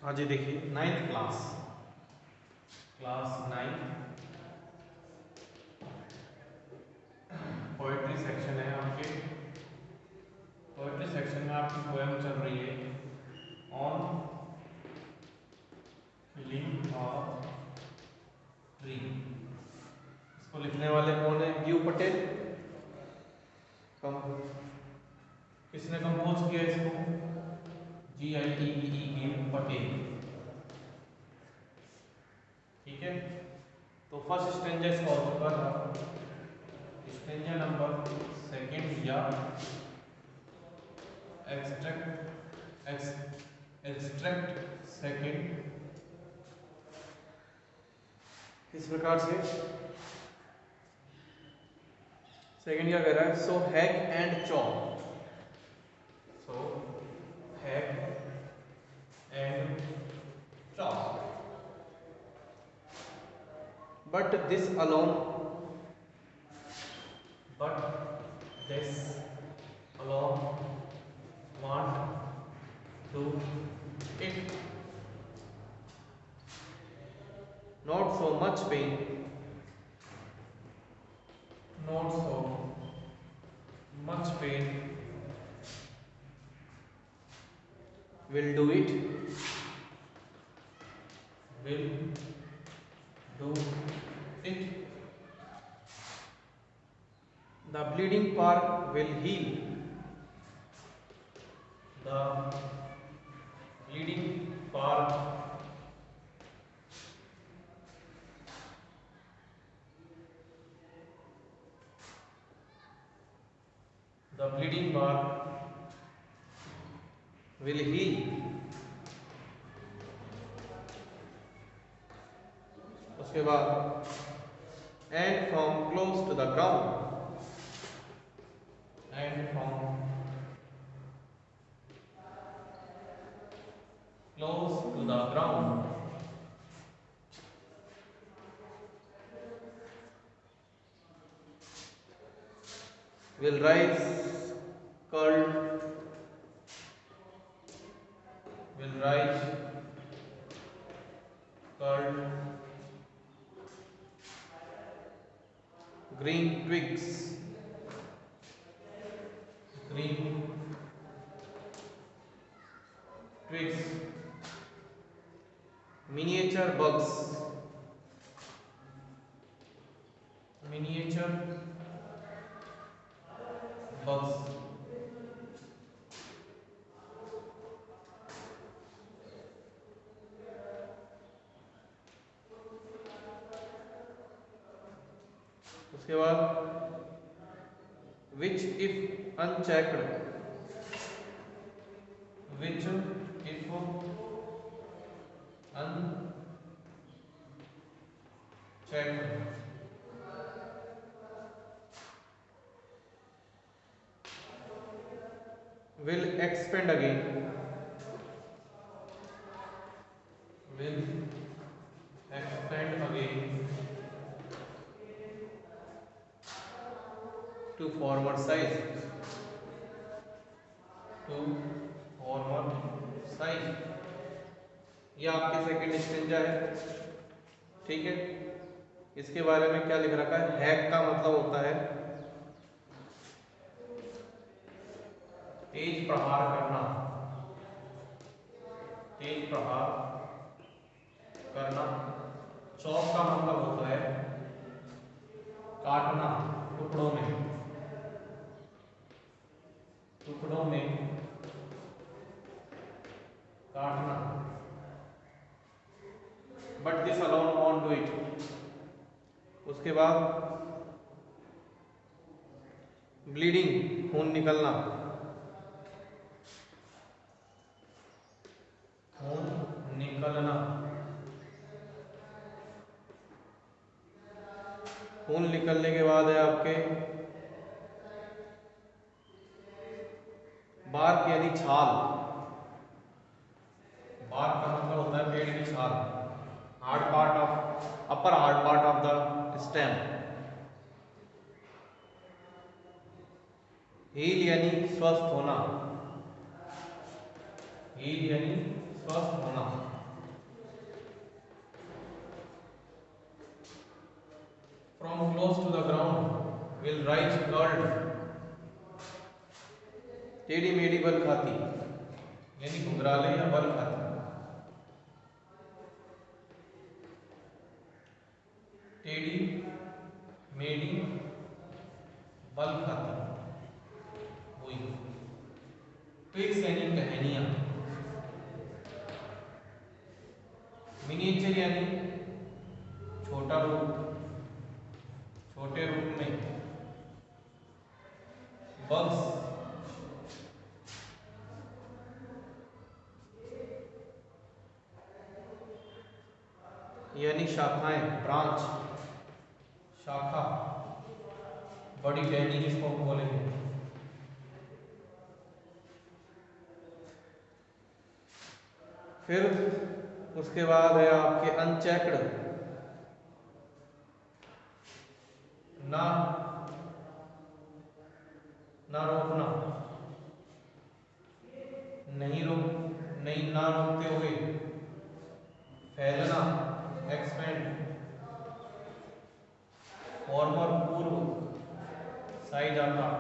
हाँ जी, देखिए 9th class 9 poetry section है आपके। पोएट्री सेक्शन में आपकी पोएम चल रही है ऑन किलिंग ऑफ ट्री। इसको लिखने वाले कौन है? यू पटेल। कम किसने कंपोज किया इसको? GITEE पटेल। ठीक है, तो फर्स्ट स्टेंजा इसका ऑल्सो कर रहा, स्टेंजा नंबर सेकंड या एक्सट्रैक्ट सेकंड इस प्रकार से। सेकंड क्या कह रहा है? So hack and chop, so hack and chop, but this alone won't do it. Not so much pain, not so much pain will do it, will do it. The bleeding part will heal, the bleeding part will heal. उसके बाद and from close to the ground, and from close to the ground will rise curled, will rise curled green twigs, green twigs, miniature bugs, miniature bugs, उसके बाद which if unchecked, which if unchecked will expand again, will expand again to former size, to former size। ये आपके second stanza है। ठीक है, इसके बारे में क्या लिख रखा है? हैक का मतलब होता है तेज प्रहार करना, तेज प्रहार करना। चॉप का मतलब होता है काटना, टुकड़ों में, टुकड़ों में काटना। But this alone won't do it. उसके बाद ब्लीडिंग, खून निकलना, खून निकलना, खून निकलने के बाद है आपके बार्क यानी छाल। बार्क का मतलब होता है पेड़ की छाल, hard part of, upper hard part of the stem. Heal यानी स्वस्थ होना, हील यानी स्वस्थ होना। विल राइज कर्ल्ड, टेढ़ी मेढ़ी बल खाती यानी घुंघराले या बल खाती, टेढ़ी मेढ़ी बल खाती हुई, ट्विक्स यानी टहनियां, मिनिएचर यानी छोटा रूप, छोटे रूप में, बग्स यानी शाखाएं, ब्रांच, शाखा, बड़ी टहनी जिसको हम बोलेंगे। फिर उसके बाद है आपके अनचेक्ड, ना ना रोकना, नहीं ना रोकते हुए, फैलना, एक्सपेंड, फॉर्मर पूर्व, साइज आकार।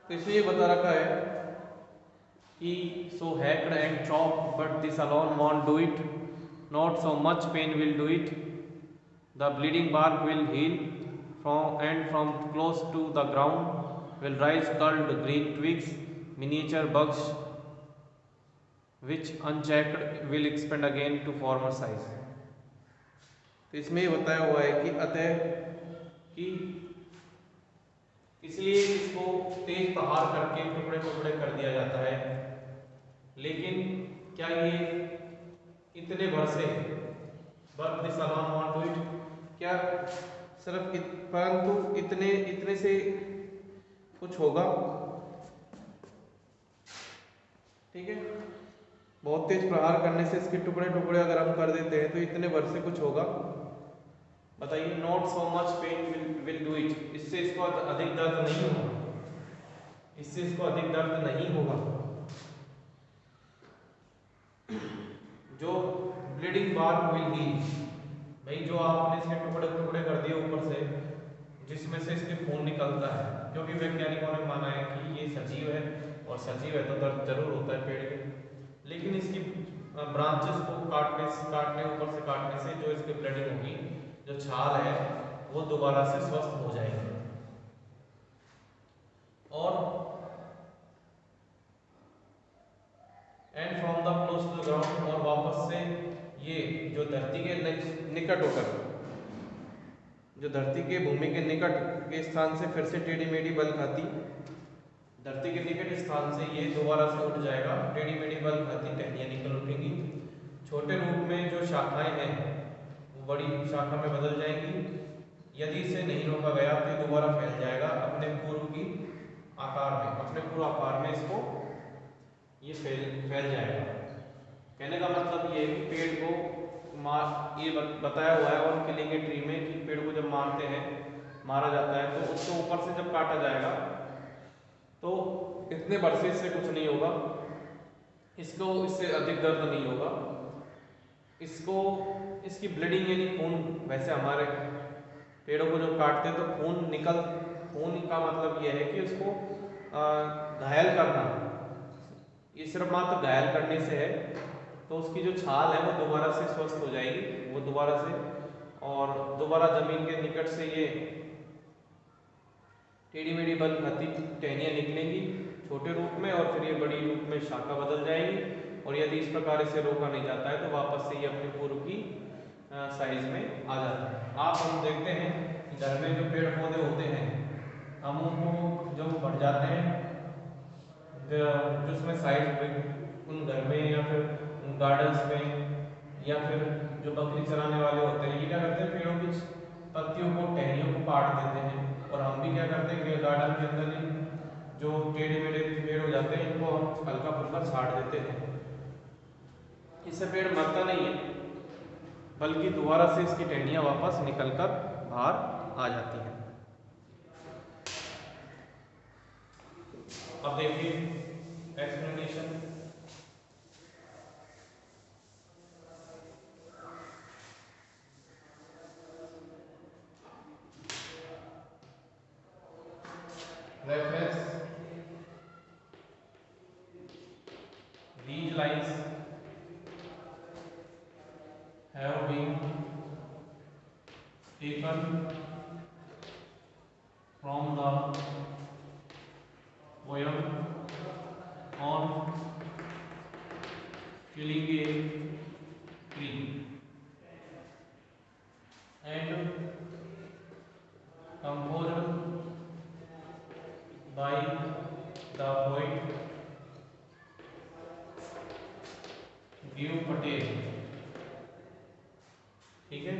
तो इसमें ये बता रखा है कि so hacked and chop but this alone won't do it, not so much pain will do it, the bleeding bark will heal from close to the ground will rise curled green twigs, miniature bugs which unchecked will expand again to former size। तो इसमें बताया हुआ है कि अतः कि इसलिए इसको तेज प्रहार करके टुकड़े टुकड़े कर दिया जाता है, लेकिन क्या ये इतने भर से but this alone won't do it, क्या सिर्फ परंतु इतने से कुछ होगा, ठीक है। बहुत तेज प्रहार करने से इसके टुकड़े टुकड़े अगर हम कर देते हैं तो इतने भर से कुछ होगा, बताइए। Not so much pain will do it, इससे इसको अधिक दर्द नहीं होगा, इससे इसको अधिक दर्द नहीं होगा। जो ब्लीडिंग बार्क विल हील, भाई जो आपने इसके टुकड़े टुकड़े कर दिए ऊपर से, जिसमें से इसके खून निकलता है, क्योंकि वैज्ञानिकों ने माना है कि ये सजीव है और सजीव है तो दर्द जरूर होता है पेड़ के, लेकिन इसकी ब्रांचेस को काटने ऊपर से काटने से जो इसकी ब्लीडिंग होगी, जो छाल है वो दोबारा से स्वस्थ हो जाएगी। और and from the close to the ground, और वापस से ये जो धरती के निकट होकर, जो धरती के भूमि के निकट के स्थान से फिर से टेढ़ी मेढ़ी बल खाती, धरती के निकट स्थान से ये दोबारा से उठ जाएगा, टेढ़ी मेढ़ी बल खाती टहनियां निकल उठेंगी, छोटे रूप में जो शाखाएं हैं वो बड़ी शाखा में बदल जाएंगी, यदि इसे नहीं रोका गया तो दोबारा फैल जाएगा अपने पूर्व की आकार में, अपने पूर्व आकार में इसको ये फैल जाएगा। कहने का मतलब ये है कि पेड़ को ये बताया हुआ है और किलिंग ए ट्री में कि पेड़ को जब मारा जाता है तो उसको ऊपर से जब काटा जाएगा तो इतने बरसे से कुछ नहीं होगा, इसको इससे अधिक दर्द नहीं होगा, इसको इसकी ब्लीडिंग यानी खून, वैसे हमारे पेड़ों को जब काटते हैं तो खून का मतलब यह है कि उसको घायल करना, ये सिर्फ मात्र घायल करने से है, तो उसकी जो छाल है वो दोबारा से स्वस्थ हो जाएगी, वो दोबारा से, और दोबारा जमीन के निकट से ये टेढ़ी मेढ़ी बल खाती टहनियां निकलेंगी छोटे रूप में, और फिर ये बड़ी रूप में शाखा बदल जाएगी, और यदि इस प्रकार इसे रोका नहीं जाता है तो वापस से ये अपने पूर्व की साइज में आ जाता है। हम देखते हैं कि घर में जो पेड़ पौधे होते हैं, हम उनको जब बढ़ जाते हैं जिसमें साइज उन घर में या फिर उन गार्डन्स में, या फिर जो बकरी चराने वाले होते हैं, ये क्या करते हैं, पेड़ों की पत्तियों को, टहनियों को काट देते हैं, और हम भी क्या करते हैं गार्डन के अंदर ही जो टेढ़े मेढ़े पेड़ हो जाते हैं इनको हम हल्का फुल्का छाड़ देते हैं। इससे पेड़ मरता नहीं है, बल्कि दोबारा से इसकी टहनियाँ वापस निकलकर बाहर आ जाती हैं। अब देखिए explanation. these lines have been taken from the poem on killing a tree and composed by the poet Dev Patel. ठीक है,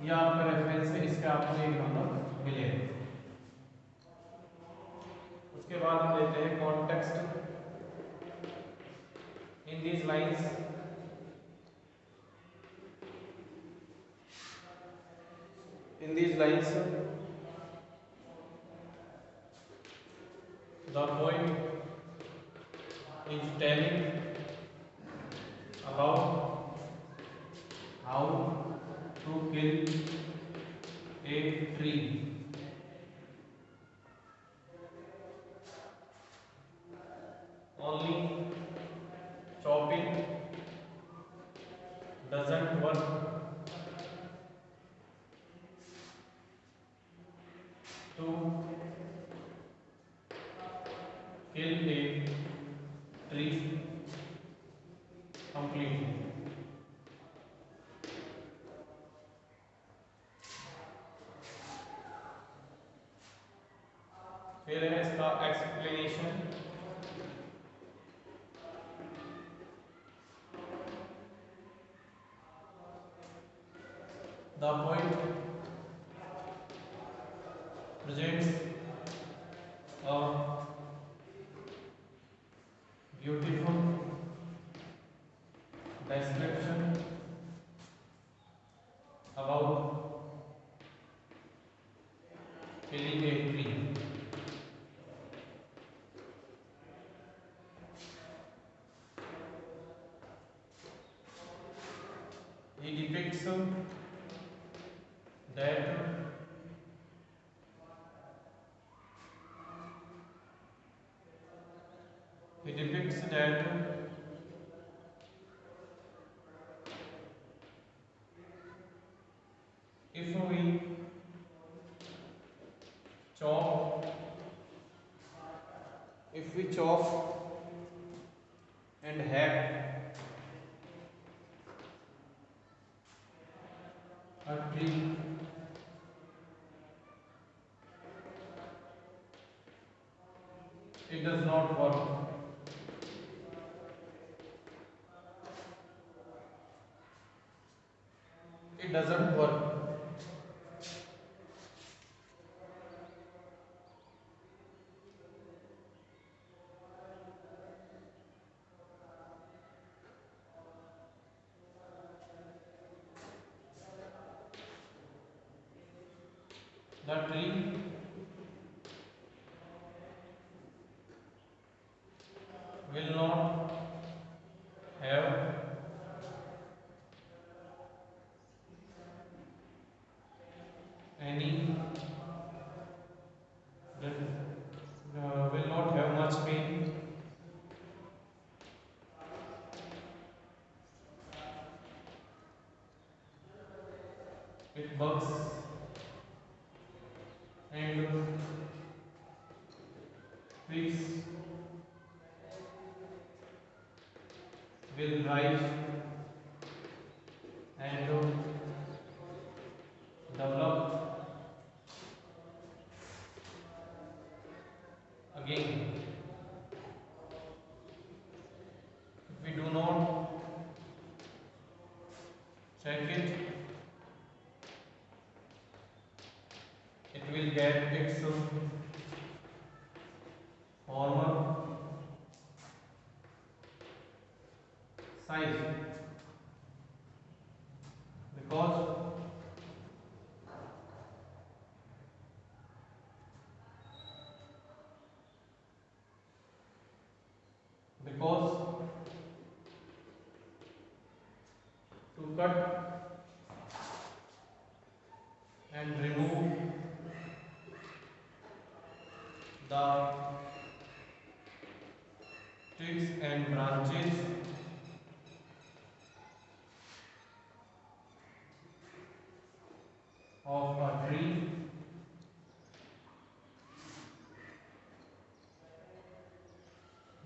ये आपका रेफरेंस है, इसका आपको 1 नंबर मिलेगा। उसके बाद हम लेते हैं context in these lines. In these lines the poet is telling about how to kill a tree. Only chopping doesn't work. To kill a tree completely. फिर है इसका explanation. The poet presents a beautiful description about killing a tree. He depicts that if we chop and hack a tree, it does not work. It doesn't work. The tree will not have any will not have much pain. It bugs and twigs will rise and develop again. If we do not check it, it will get its former size, because to cut and remove the twigs and branches of a tree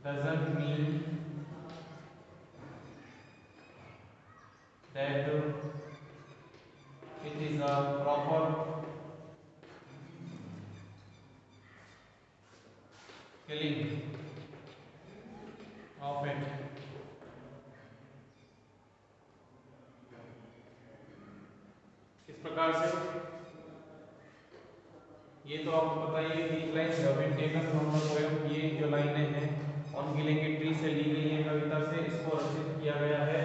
doesn't mean that it is a proper killing of it. इस प्रकार से ये तो आपको पता ही है कि line have been taken from the poem, ये जो लाइनें हैं ऑन किलिंग ए ट्री से ली गई हैं कविता से। इसको रचित किया गया है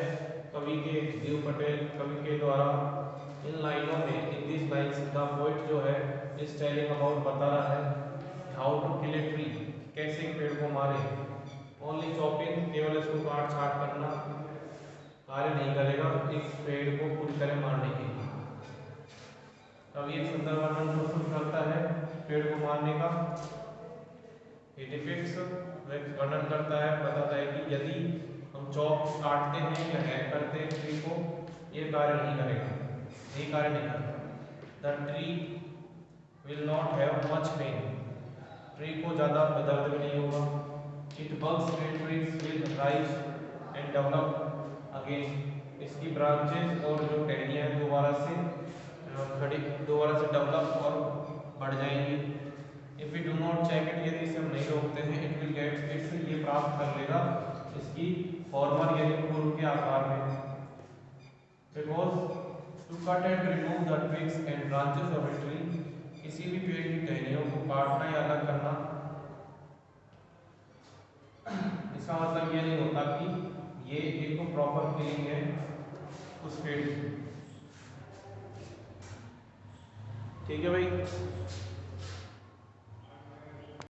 कवि के देव पटेल कवि के द्वारा। इन लाइनों में in this lines the poet जो है इस टेलिंग अबाउट बता रहा है how to kill a tree, कैसे पेड़ को मारे। ओनली चॉपिंग, केवल इसको काट छाट करना कार्य नहीं करेगा इस पेड़ को पूरी तरह मारने के लिए। कवि एक सुंदर वर्णन प्रस्तुत करता है पेड़ को मारने का। ये डिपिक्ट्स वर्णन करता है, बताता है कि यदि हम चॉप काटते हैं या हैक करते हैं ट्री को, ये कार्य नहीं करेगा, ये कार्य नहीं करता। The tree will not have much pain, tree को ज़्यादा दर्द भी नहीं होगा। It bugs and twigs will rise and develop again, इसकी ब्रांचेस और जो टहनियाँ हैं दोबारा से डेवलप और बढ़ जाएंगी। If we do not check it, यदि इसे हम नहीं रोकते हैं, इट विल गेट इट्स, ये प्राप्त कर लेगा इसकी फॉर्मर यानी पूर्व के आकार में। Because to cut and remove the twigs and branches of a tree, किसी भी पेड़ की टहनियों को काटना या अलग करना, इसका मतलब ये नहीं होता कि ये एक प्रॉपर किलिंग है उस पेड़ की। ठीक है भाई।